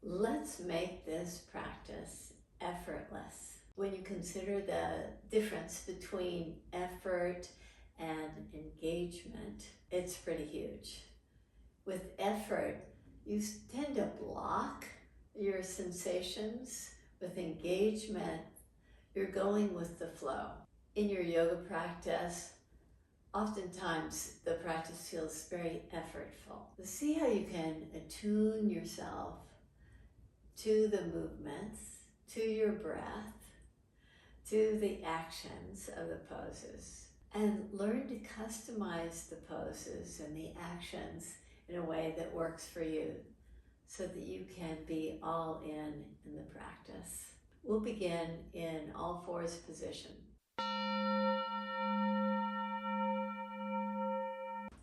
Let's make this practice effortless. When you consider the difference between effort and engagement, it's pretty huge. With effort, you tend to block your sensations. With engagement, you're going with the flow. In your yoga practice, oftentimes the practice feels very effortful. See how you can attune yourself to the movements, to your breath, to the actions of the poses, and learn to customize the poses and the actions in a way that works for you so that you can be all in the practice. We'll begin in all fours position.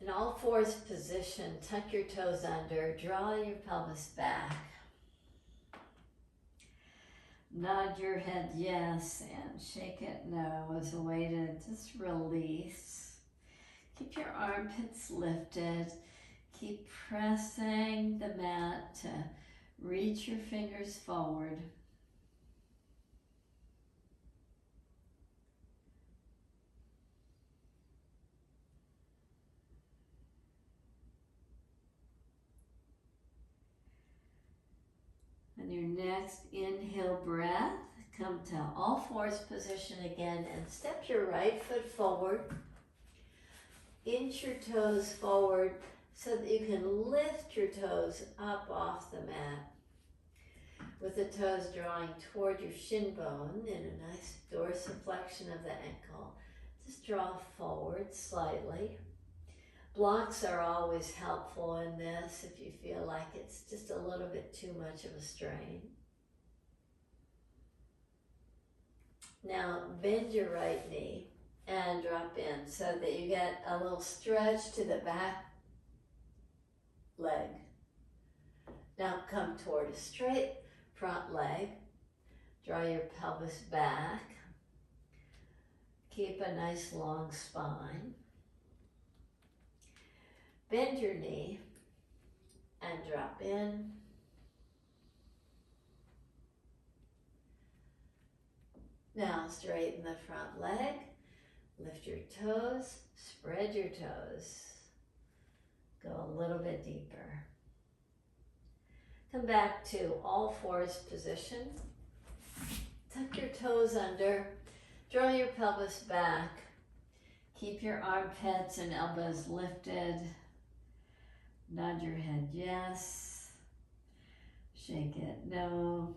In all fours position, tuck your toes under, draw your pelvis back. Nod your head yes and shake it no as a way to just release. Keep your armpits lifted. Keep pressing the mat to reach your fingers forward. On your next inhale breath, come to all fours position again and step your right foot forward. Inch your toes forward so that you can lift your toes up off the mat. With the toes drawing toward your shin bone in a nice dorsiflexion of the ankle. Just draw forward slightly. Blocks are always helpful in this if you feel like it's just a little bit too much of a strain. Now bend your right knee and drop in so that you get a little stretch to the back leg. Now come toward a straight front leg. Draw your pelvis back. Keep a nice long spine. Bend your knee and drop in. Now straighten the front leg, lift your toes, spread your toes. Go a little bit deeper. Come back to all fours position. Tuck your toes under, draw your pelvis back. Keep your armpits and elbows lifted. Nod your head yes, shake it no.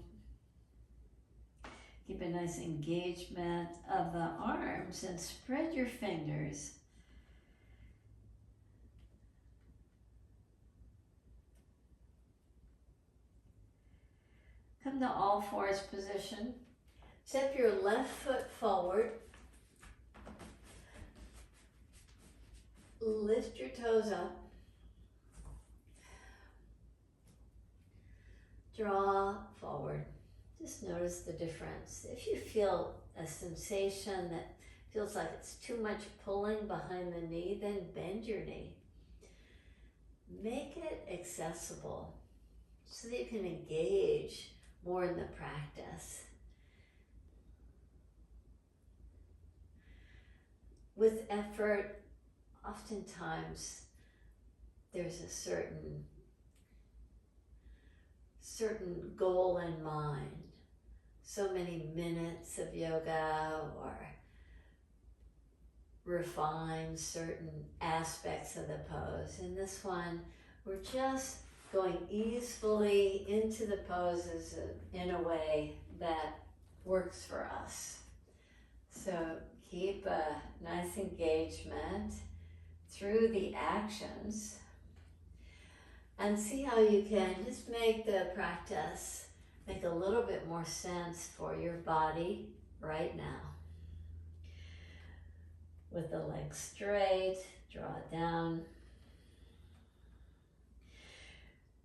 Keep a nice engagement of the arms and spread your fingers. Come to all fours position. Step your left foot forward. Lift your toes up. Draw forward. Just notice the difference. If you feel a sensation that feels like it's too much pulling behind the knee, then bend your knee. Make it accessible so that you can engage more in the practice. With effort, oftentimes there's a certain goal in mind. So many minutes of yoga or refine certain aspects of the pose. In this one, we're just going easily into the poses in a way that works for us. So keep a nice engagement through the actions and see how you can just make the practice make a little bit more sense for your body right now. With the legs straight, draw it down.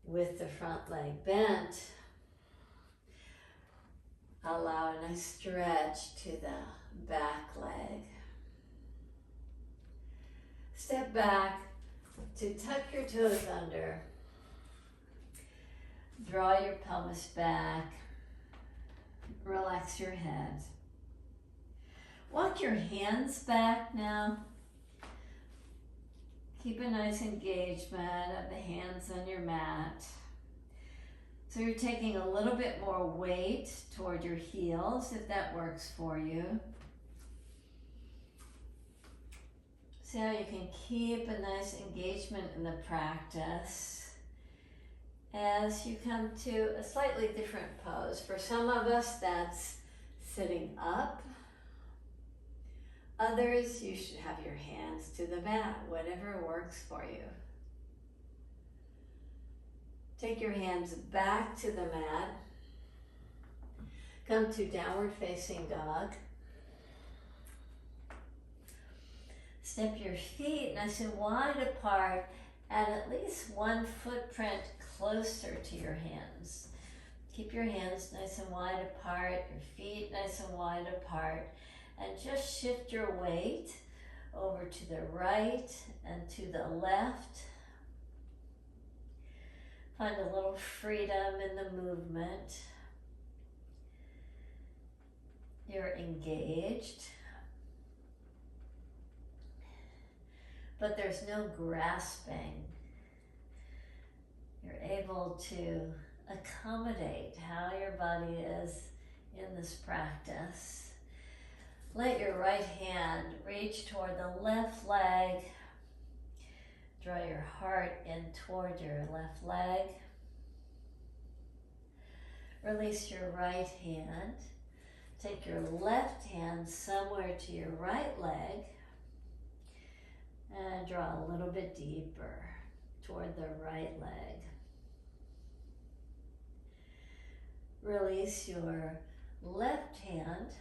With the front leg bent, allow a nice stretch to the back leg. Step back to tuck your toes under. Draw your pelvis back. Relax your head. Walk your hands back now. Keep a nice engagement of the hands on your mat. So you're taking a little bit more weight toward your heels if that works for you. See how you can keep a nice engagement in the practice as you come to a slightly different pose. For some of us, that's sitting up. Others, you should have your hands to the mat, whatever works for you. Take your hands back to the mat. Come to downward facing dog. Step your feet nice and wide apart and at least one footprint closer to your hands. Keep your hands nice and wide apart, your feet nice and wide apart, and just shift your weight over to the right and to the left. Find a little freedom in the movement. You're engaged, but there's no grasping. You're able to accommodate how your body is in this practice. Let your right hand reach toward the left leg. Draw your heart in toward your left leg. Release your right hand. Take your left hand somewhere to your right leg and draw a little bit deeper toward the right leg. Release your left hand.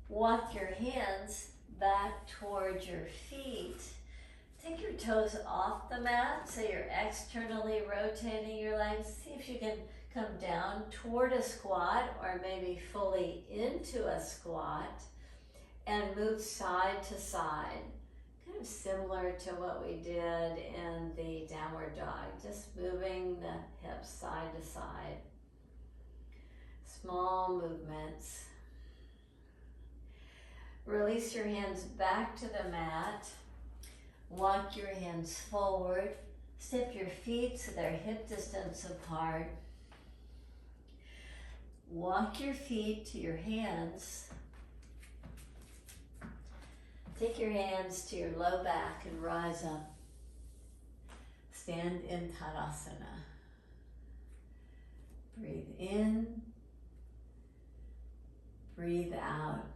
Walk your hands back towards your feet. Take your toes off the mat so you're externally rotating your legs. See if you can come down toward a squat or maybe fully into a squat and move side to side. Kind of similar to what we did in the downward dog, just moving the hips side to side. Small movements. Release your hands back to the mat. Walk your hands forward. Step your feet so they're hip distance apart. Walk your feet to your hands. Take your hands to your low back and rise up. Stand in Dandasana. Breathe in. Breathe out.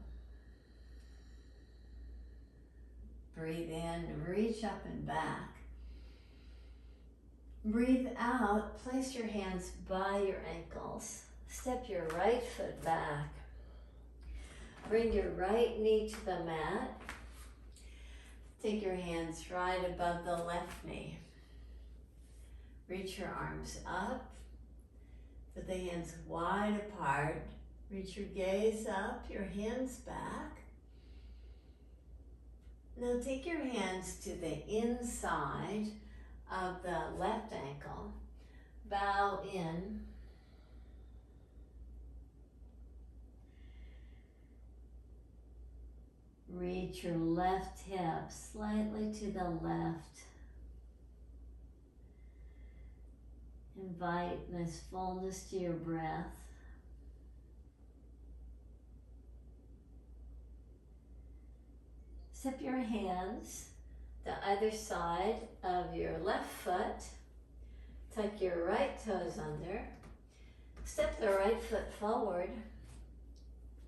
Breathe in, reach up and back. Breathe out, place your hands by your ankles. Step your right foot back. Bring your right knee to the mat. Take your hands right above the left knee. Reach your arms up. Put the hands wide apart. Reach your gaze up, your hands back. Now take your hands to the inside of the left ankle. Bow in. Reach your left hip slightly to the left. Invite nice fullness to your breath. Step your hands to either side of your left foot. Tuck your right toes under. Step the right foot forward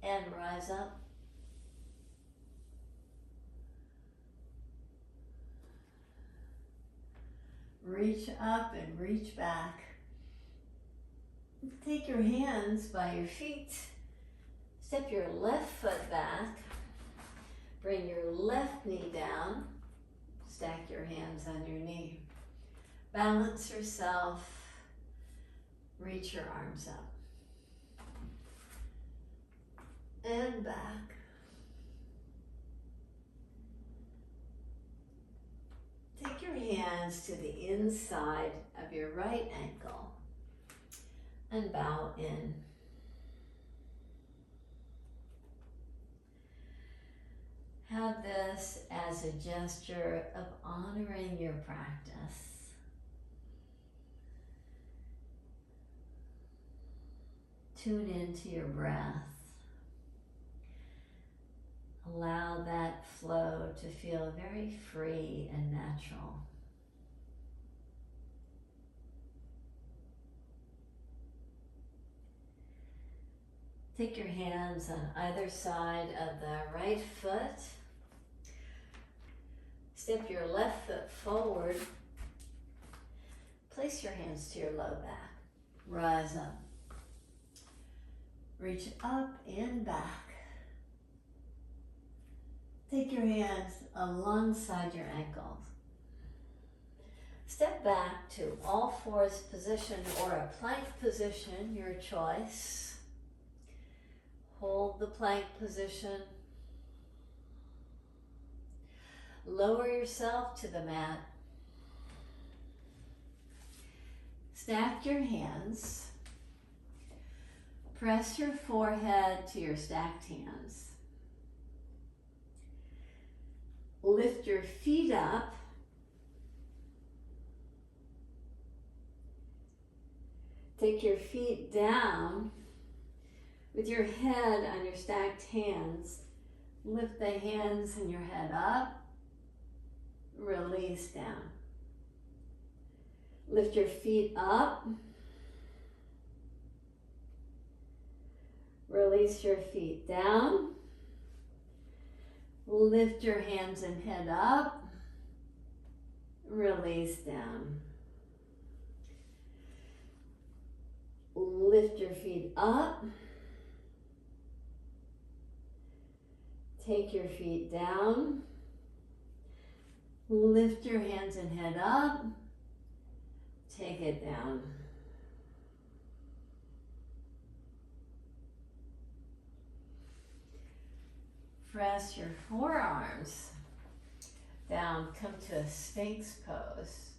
and rise up. Reach up and reach back. Take your hands by your feet. Step your left foot back. Bring your left knee down. Stack your hands on your knee. Balance yourself. Reach your arms up. And back. Take your hands to the inside of your right ankle and bow in. Have this as a gesture of honoring your practice. Tune into your breath. Allow that flow to feel very free and natural. Take your hands on either side of the right foot. Step your left foot forward. Place your hands to your low back. Rise up. Reach up and back. Take your hands alongside your ankles. Step back to all fours position or a plank position, your choice. Hold the plank position. Lower yourself to the mat. Stack your hands. Press your forehead to your stacked hands. Lift your feet up. Take your feet down with your head on your stacked hands. Lift the hands and your head up. Release down. Lift your feet up. Release your feet down. Lift your hands and head up. Release down. Lift your feet up. Take your feet down. Lift your hands and head up. Take it down. Press your forearms down. Come to a Sphinx pose.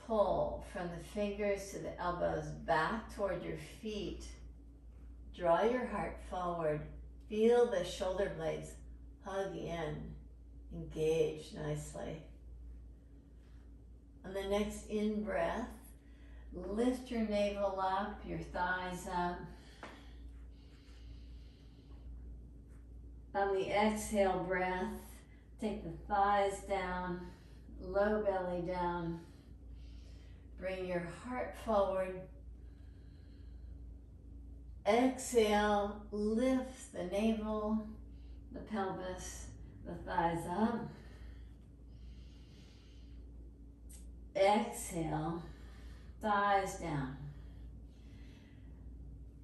Pull from the fingers to the elbows back toward your feet. Draw your heart forward. Feel the shoulder blades hug in. Engage nicely. On the next in-breath, lift your navel up, your thighs up. On the exhale breath, take the thighs down, low belly down. Bring your heart forward. Exhale, lift the navel, the pelvis, the thighs up. Exhale, thighs down,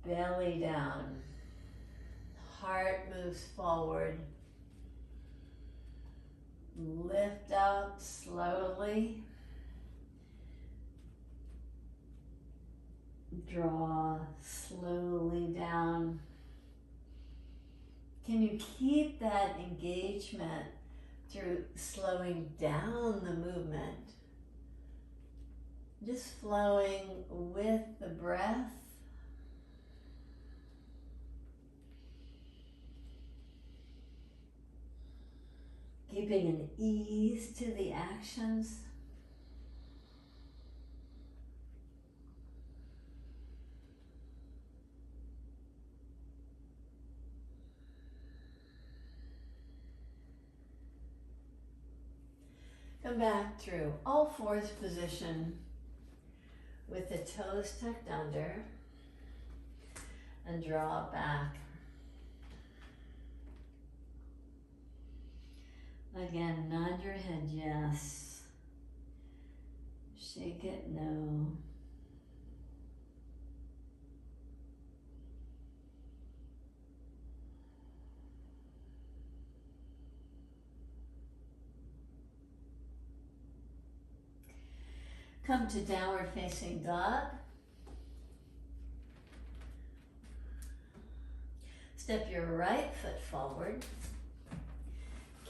belly down. Heart moves forward. Lift up slowly. Draw slowly down. Can you keep that engagement through slowing down the movement? Just flowing with the breath. Keeping an ease to the actions. Come back through all fours position with the toes tucked under and draw back. Again, nod your head yes. Shake it no. Come to downward facing dog. Step your right foot forward.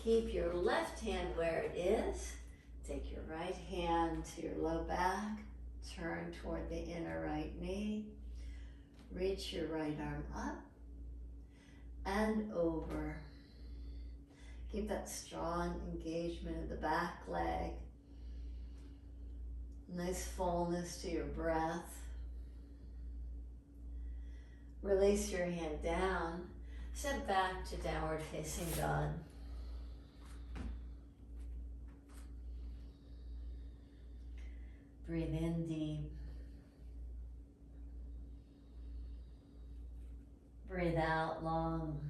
Keep your left hand where it is. Take your right to your low back. Turn toward the inner right knee. Reach your right arm up and over. Keep that strong engagement of the back leg. Nice fullness to your breath. Release your hand down. Step back to downward facing dog. Breathe in deep. Breathe out long.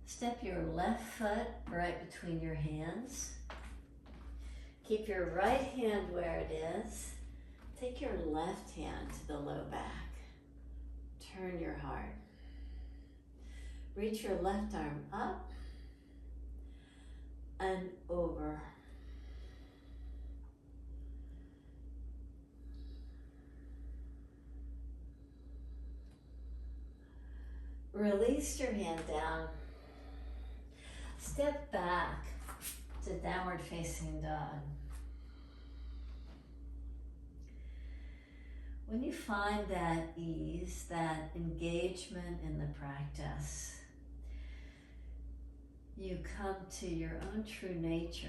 Step your left foot right between your hands. Keep your right hand where it is. Take your left hand to the low back. Turn your heart. Reach your left arm up and over. Release your hand down. Step back to downward facing dog. When you find that ease, that engagement in the practice, you come to your own true nature.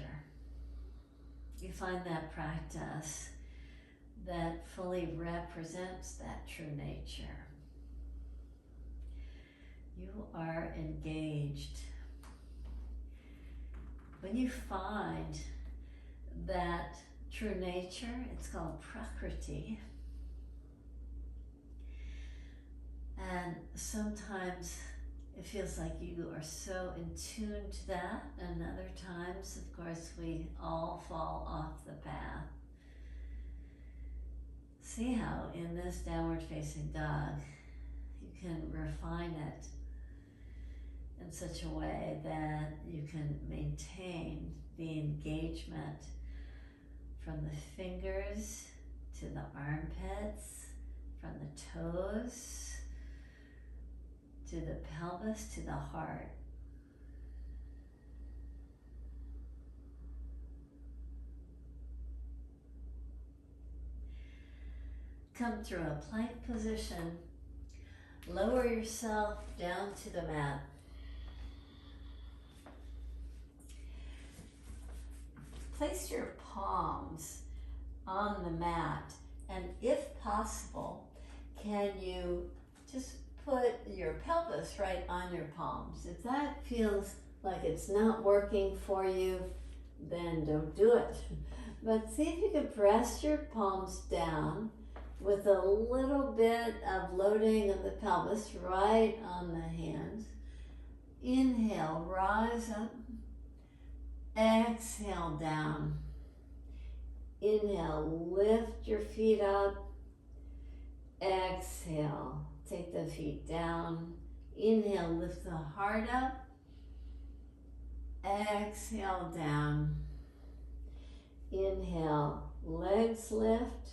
You find that practice that fully represents that true nature. You are engaged. When you find that true nature, it's called Prakriti. And sometimes it feels like you are so in tune to that, and other times, of course, we all fall off the path. See how in this downward facing dog, you can refine it in such a way that you can maintain the engagement from the fingers to the armpits, from the toes to the pelvis to the heart. Come through a plank position. Lower yourself down to the mat. Place your palms on the mat, and if possible, can you just put your pelvis right on your palms? If that feels like it's not working for you, then don't do it. But see if you can press your palms down with a little bit of loading of the pelvis right on the hands. Inhale, rise up. Exhale, down. Inhale, lift your feet up. Exhale, take the feet down. Inhale, lift the heart up. Exhale, down. Inhale, legs lift.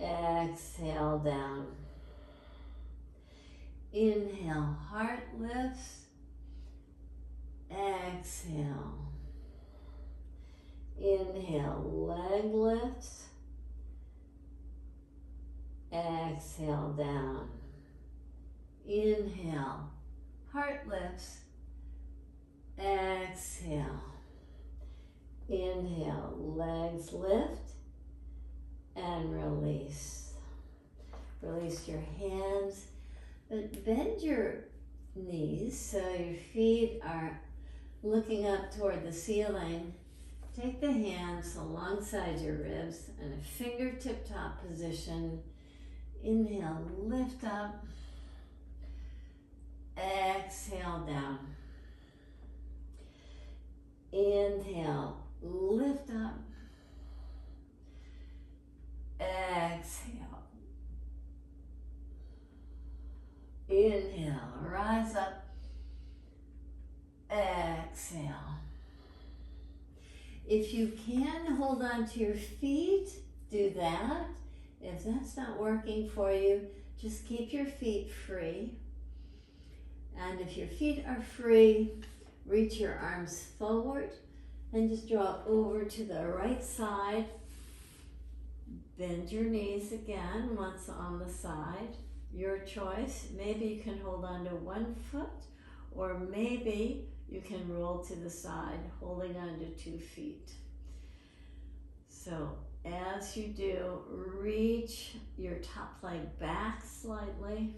Exhale, down. Inhale, heart lifts. Exhale. Inhale, leg lifts. Exhale, down. Inhale, heart lifts. Exhale. Inhale, legs lift and release. Release your hands, but bend your knees so your feet are looking up toward the ceiling. Take the hands alongside your ribs in a fingertip top position. Inhale, lift up. Exhale, down. Inhale, lift up. Exhale. Inhale, rise up. Exhale. If you can hold on to your feet, do that. If that's not working for you, just keep your feet free And if your feet are free, reach your arms forward and just draw over to the right side. Bend your knees again once on the side. Your choice. Maybe you can hold on to one foot, or maybe you can roll to the side, holding on to 2 feet. So as you do, reach your top leg back slightly.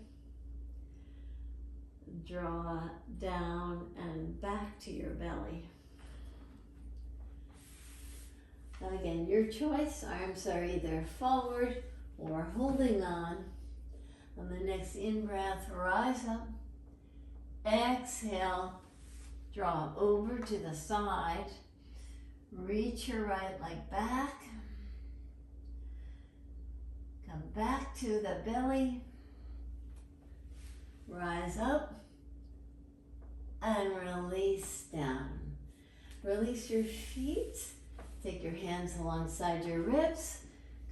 Draw down and back to your belly. Now again, your choice. Arms are either forward or holding on. On the next in-breath, rise up. Exhale, draw over to the side. Reach your right leg back. Come back to the belly. Rise up and release down. Release your feet. Take your hands alongside your ribs.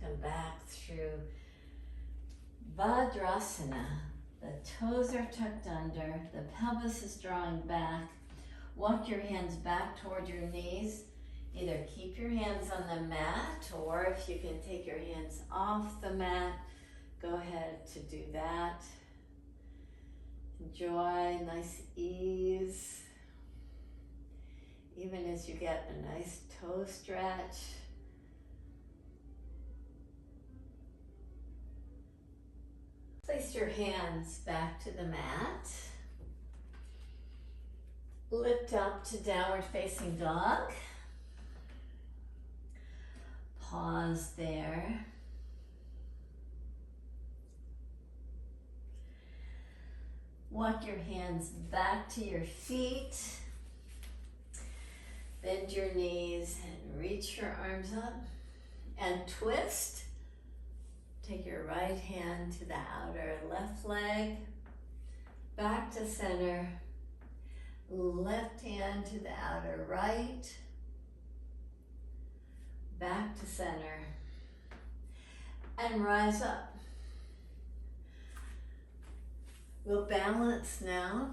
Come back through Vadjrasana. The toes are tucked under. The pelvis is drawing back. Walk your hands back toward your knees. Either keep your hands on the mat, or if you can take your hands off the mat, go ahead to do that. Enjoy nice ease. Even as you get a nice toe stretch. Place your hands back to the mat. Lift up to downward facing dog. Pause there. Walk your hands back to your feet. Bend your knees and reach your arms up and twist. Take your right hand to the outer left leg, back to center, left hand to the outer right, back to center, and rise up. We'll balance now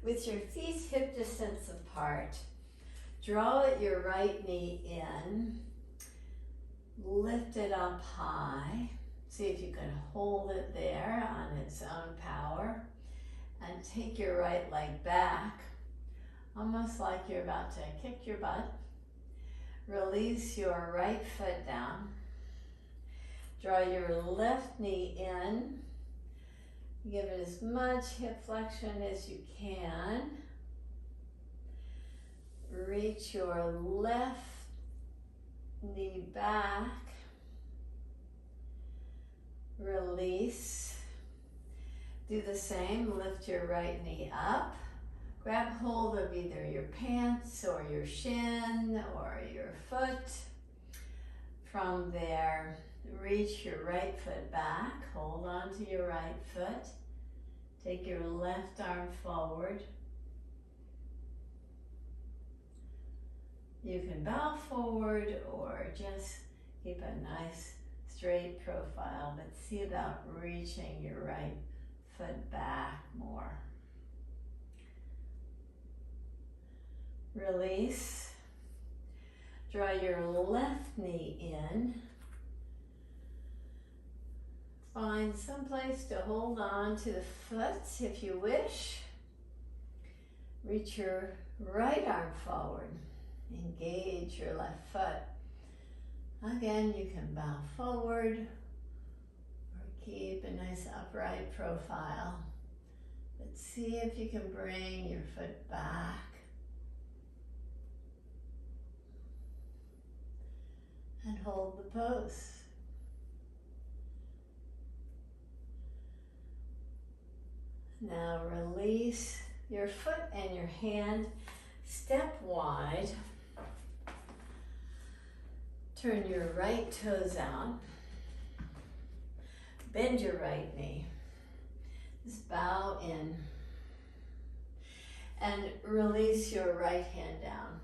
with your feet hip distance apart. Draw your right knee in, lift it up high. See if you can hold it there on its own power. And take your right leg back, almost like you're about to kick your butt. Release your right foot down. Draw your left knee in. Give it as much hip flexion as you can. Reach your left knee back. Release. Do the same. Lift your right knee up. Grab hold of either your pants or your shin or your foot. From there, reach your right foot back. Hold on to your right foot. Take your left arm forward. You can bow forward or just keep a nice straight profile, but see about reaching your right foot back more. Release. Draw your left knee in. Find some place to hold on to the foot if you wish. Reach your right arm forward. Engage your left foot. Again, you can bow forward or keep a nice upright profile. But see if you can bring your foot back. And hold the pose. Now release your foot and your hand. Step wide. Turn your right toes out. Bend your right knee. Just bow in. And release your right hand down.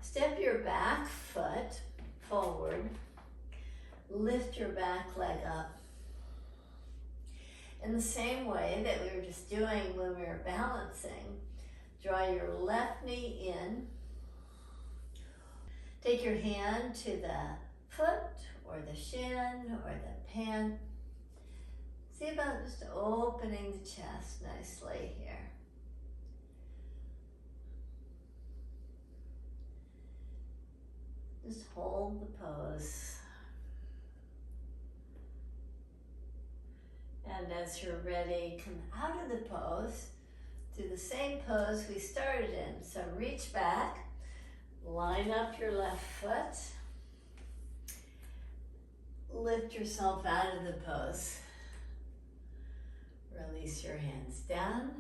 Step your back foot forward. Lift your back leg up. In the same way that we were just doing when we were balancing, draw your left knee in. Take your hand to the foot or the shin or the pant. See about just opening the chest nicely here. Just hold the pose. And as you're ready, come out of the pose to the same pose we started in. So reach back, line up your left foot, lift yourself out of the pose. Release your hands down.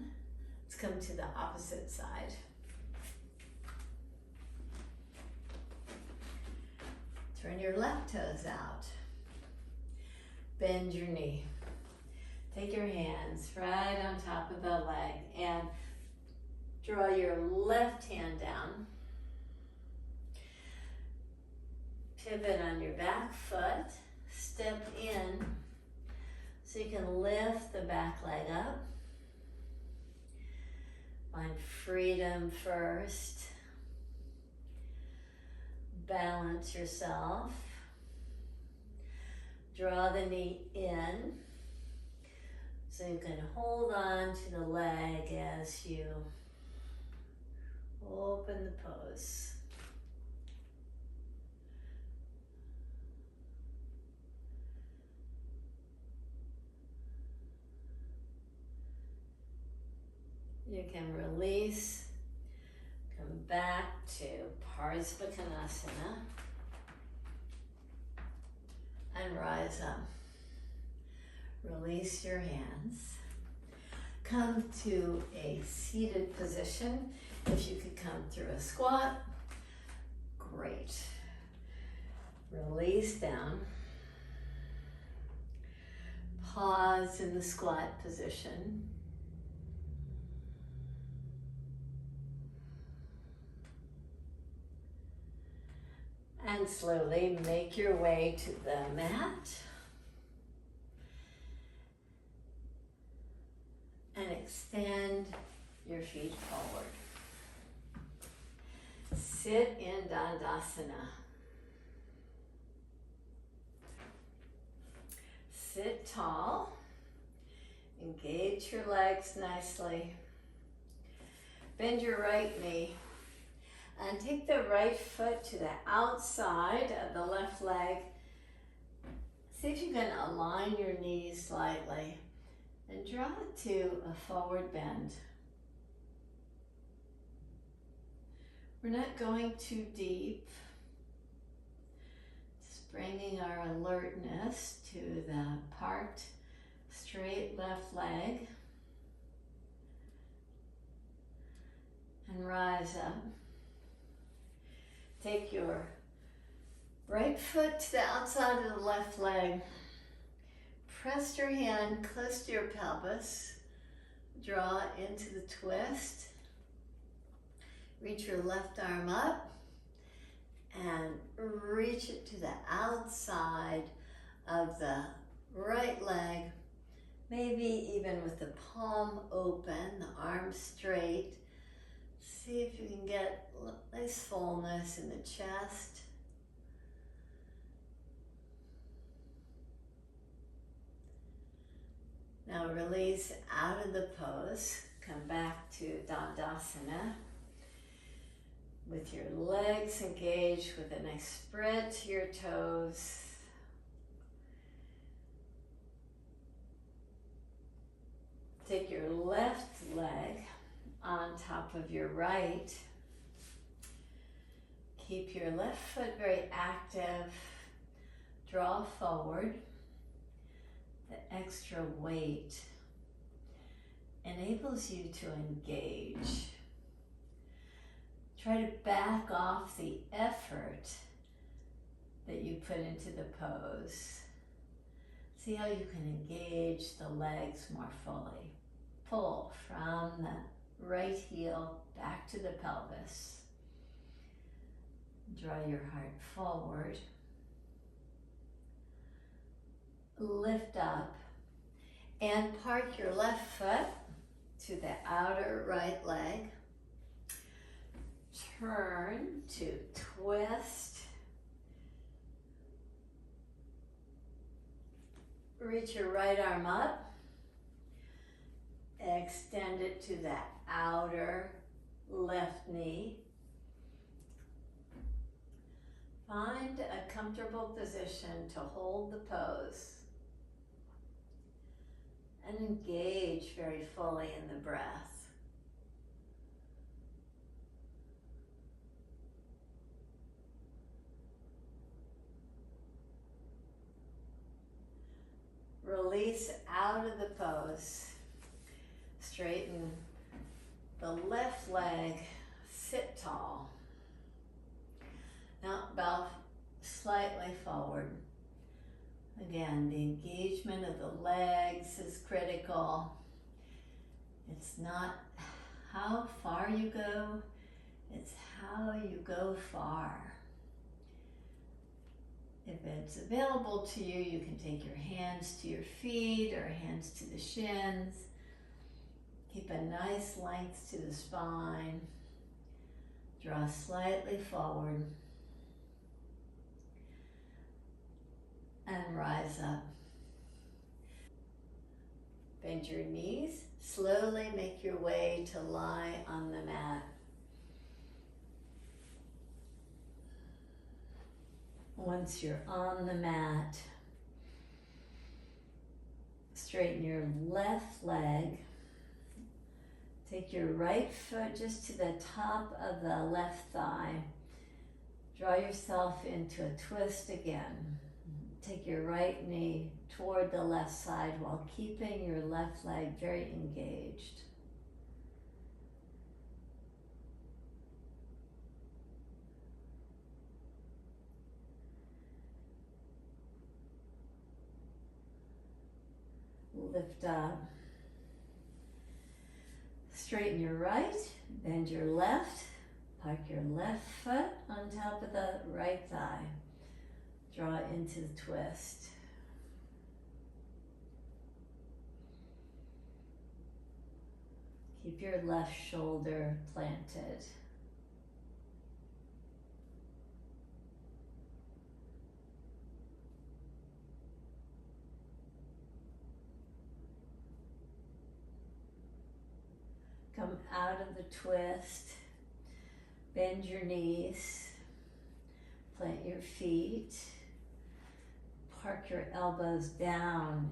Let's come to the opposite side. Turn your left toes out. Bend your knee. Take your hands right on top of the leg and draw your left hand down. Pivot on your back foot. Step in so you can lift the back leg up. Find freedom first. Balance yourself. Draw the knee in. So you can hold on to the leg as you open the pose. You can release, come back to Viparita and rise up. Release your hands. Come to a seated position. If you could come through a squat, great. Release down. Pause in the squat position. And slowly make your way to the mat. And extend your feet forward. Sit in Dandasana. Sit tall. Engage your legs nicely. Bend your right knee. And take the right foot to the outside of the left leg. See if you can align your knees slightly. And draw it to a forward bend. We're not going too deep. Just bringing our alertness to the parked, straight left leg. And rise up. Take your right foot to the outside of the left leg. Press your hand close to your pelvis. Draw into the twist. Reach your left arm up and reach it to the outside of the right leg. Maybe even with the palm open, the arm straight. See if you can get nice fullness in the chest. Now release out of the pose. Come back to Dandasana. With your legs engaged with a nice spread to your toes. Take your left leg on top of your right. Keep your left foot very active. Draw forward. The extra weight enables you to engage. Try to back off the effort that you put into the pose. See how you can engage the legs more fully. Pull from the right heel back to the pelvis. Draw your heart forward. Lift up And park your left foot to the outer right leg. Turn to twist. Reach your right arm up. Extend it to the outer left knee. Find a comfortable position to hold the pose and engage very fully in the breath. Release out of the pose. Straighten the left leg, sit tall. Now bow slightly forward. Again, the engagement of the legs is critical. It's not how far you go, it's how you go far. If it's available to you, you can take your hands to your feet or hands to the shins. Keep a nice length to the spine. Draw slightly forward. And rise up. Bend your knees. Slowly make your way to lie on the mat. Once you're on the mat, straighten your left leg. Take your right foot just to the top of the left thigh. Draw yourself into a twist again. Take your right knee toward the left side while keeping your left leg very engaged. Lift up. Straighten your right, bend your left, park your left foot on top of the right thigh. Draw into the twist. Keep your left shoulder planted. Come out of the twist, bend your knees, plant your feet, park your elbows down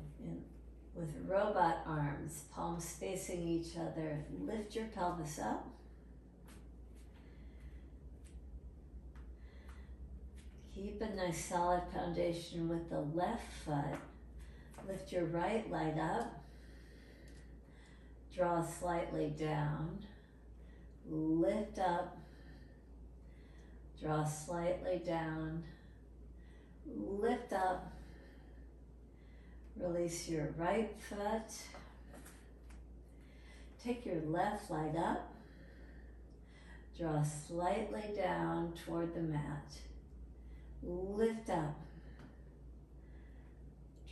with robot arms, palms facing each other. Lift your pelvis up. Keep a nice solid foundation with the left foot. Lift your right leg up. Draw slightly down. Lift up. Draw slightly down. Lift up. Release your right foot. Take your left leg up. Draw slightly down toward the mat. Lift up.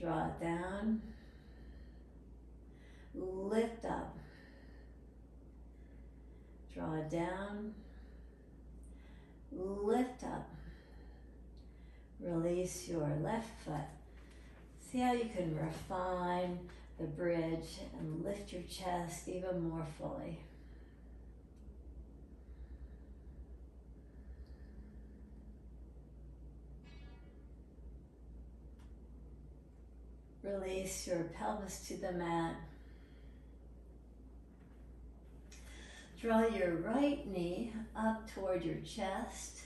Draw it down. Lift up. Draw it down. Lift up. Release your left foot. See how you can refine the bridge and lift your chest even more fully. Release your pelvis to the mat. Draw your right knee up toward your chest.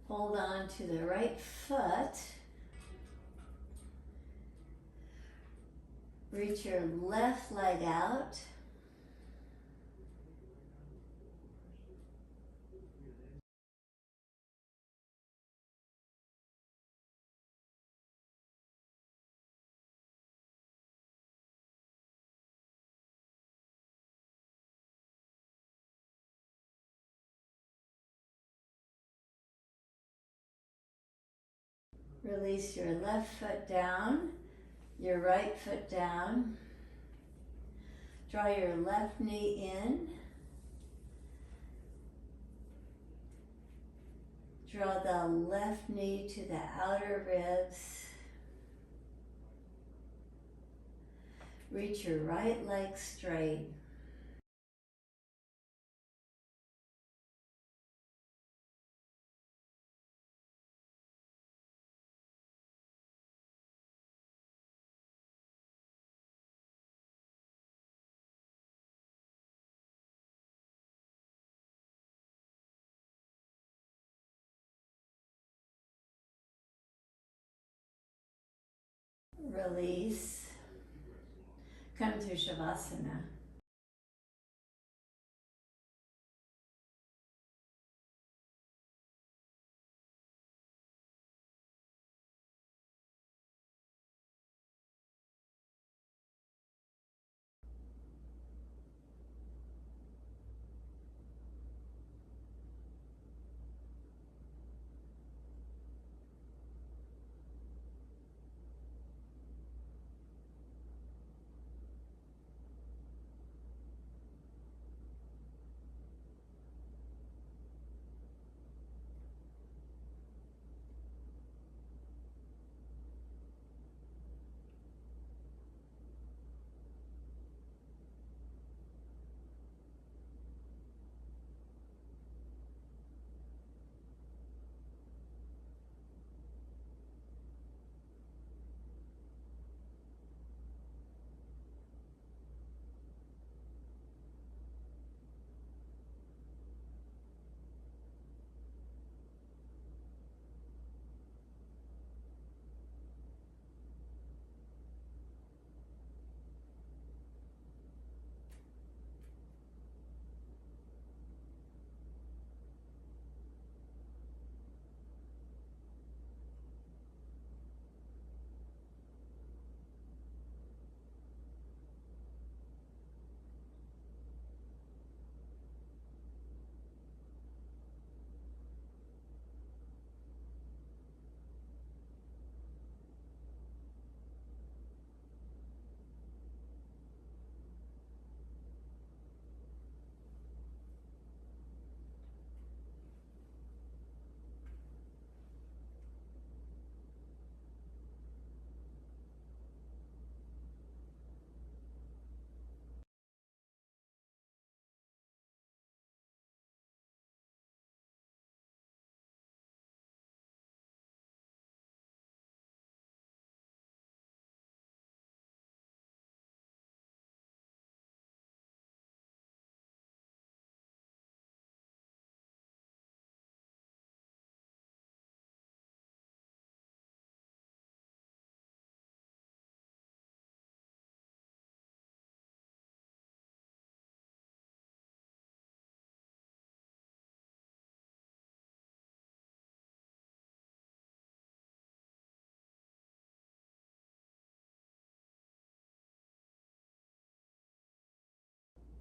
Hold on to the right foot. Reach your left leg out. Release your left foot down, your right foot down. Draw your left knee in. Draw the left knee to the outer ribs. Reach your right leg straight. Release. Come to Savasana.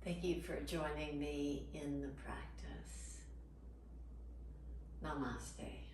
Thank you for joining me in the practice. Namaste.